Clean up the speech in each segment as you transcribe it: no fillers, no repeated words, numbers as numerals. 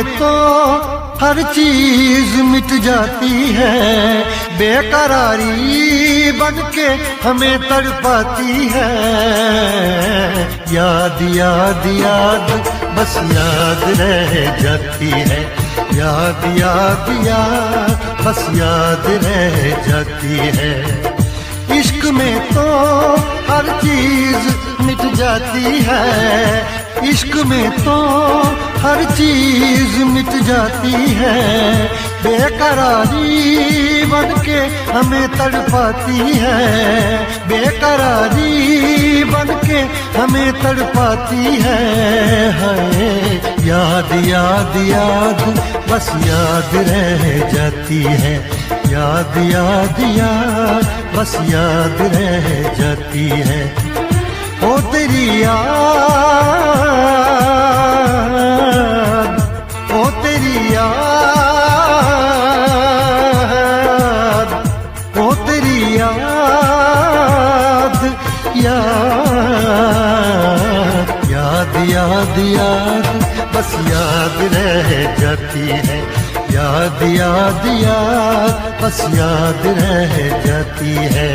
में तो हर चीज मिट जाती है, बेकरारी बनके हमें तड़पाती है। याद याद याद बस याद रह जाती है, याद याद याद बस याद रह जाती है। इश्क में तो हर चीज मिट जाती है, इश्क में तो हर चीज मिट जाती है, बेकरारी बनके हमें तड़पाती है, बेकरारी बनके हमें तड़पाती है। हाय याद याद याद बस याद रह जाती है, याद याद याद बस याद रह जाती है। ओ तेरी याद, ओ तेरी याद, ओ तेरी याद, याद याद याद याद बस याद रह जाती है, याद याद याद बस याद रह जाती है।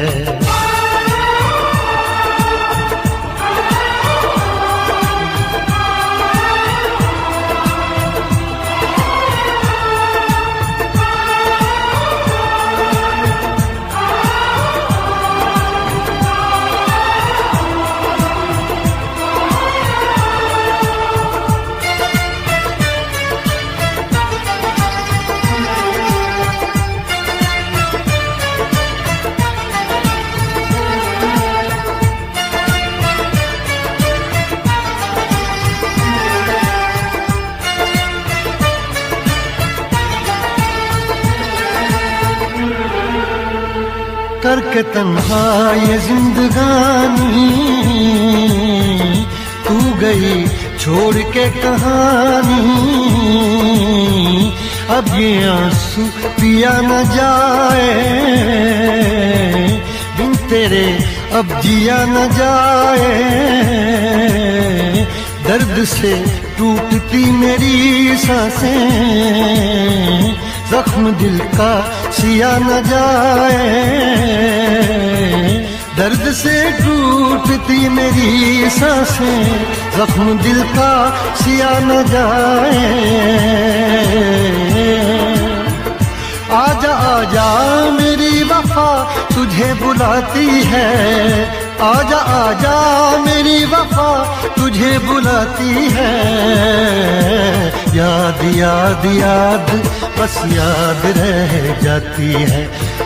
करके तन्हा ये जिंदगानी तू गई छोड़ के कहानी, अब ये आंसू पिया न जाए बिन तेरे अब जिया न जाए। दर्द से टूटती मेरी सांसें, जख्म दिल का सिया न जाए, दर्द से टूटती मेरी सांसें, जख्म दिल का सिया न जाए। आजा आजा मेरी वफा तुझे बुलाती है, आजा आजा मेरी वफा तुझे बुलाती है। याद याद याद बस याद रह जाती है,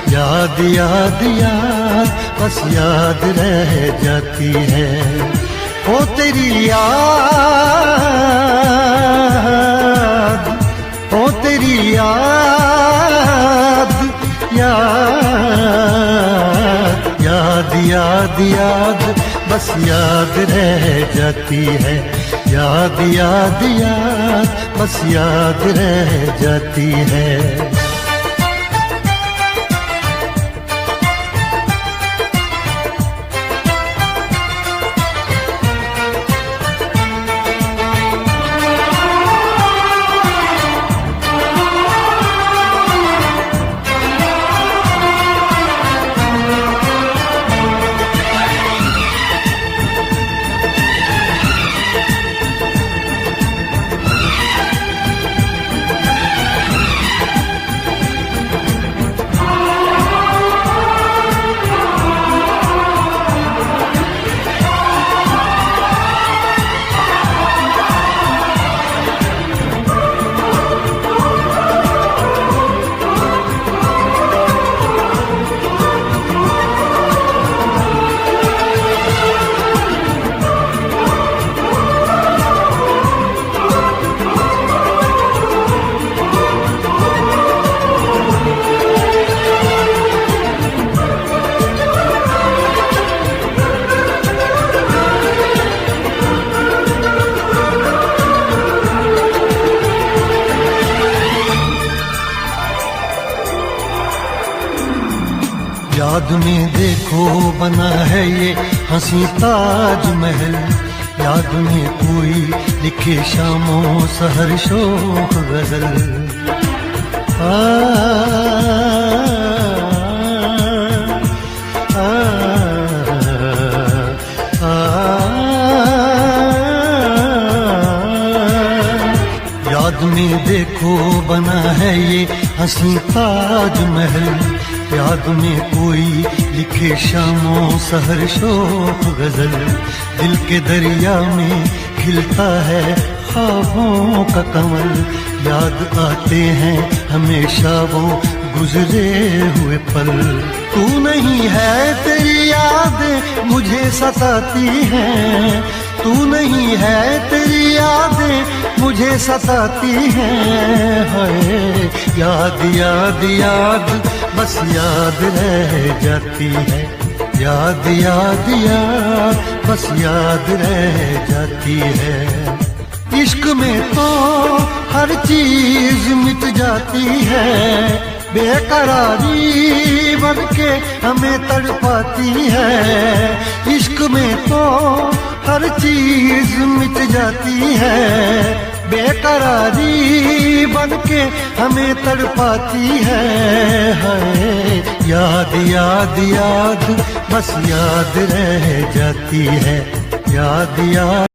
याद याद याद बस याद रह जाती है। ओ तेरी याद, ओ तेरी याद, याद याद याद याद बस याद रह जाती है, याद याद याद बस याद रह जाती है। याद में देखो बना है ये हंसी ताजमहल, याद में कोई लिखे शामों सहर शोख गजल। आ, आ, आ, याद में देखो बना है ये हंसी ताजमहल। याद में कोई लिखे शामों सहर शोख गजल। दिल के दरिया में खिलता है ख्वाबों का कमल। याद आते हैं हमेशा वो गुजरे हुए पल। तू नहीं है तेरी यादें मुझे सताती हैं। तू नहीं है तेरी यादें मुझे सताती हैं। हाय याद याद याद बस याद रह जाती है। याद याद याद बस याद रह जाती है। इश्क में तो हर चीज मिट जाती है। बेकरारी बन के हमें तड़पाती है। इश्क में तो हर चीज मिट जाती है। बेकरारी बन के हमें तड़पाती है। हाय याद याद याद बस याद रह जाती है। याद याद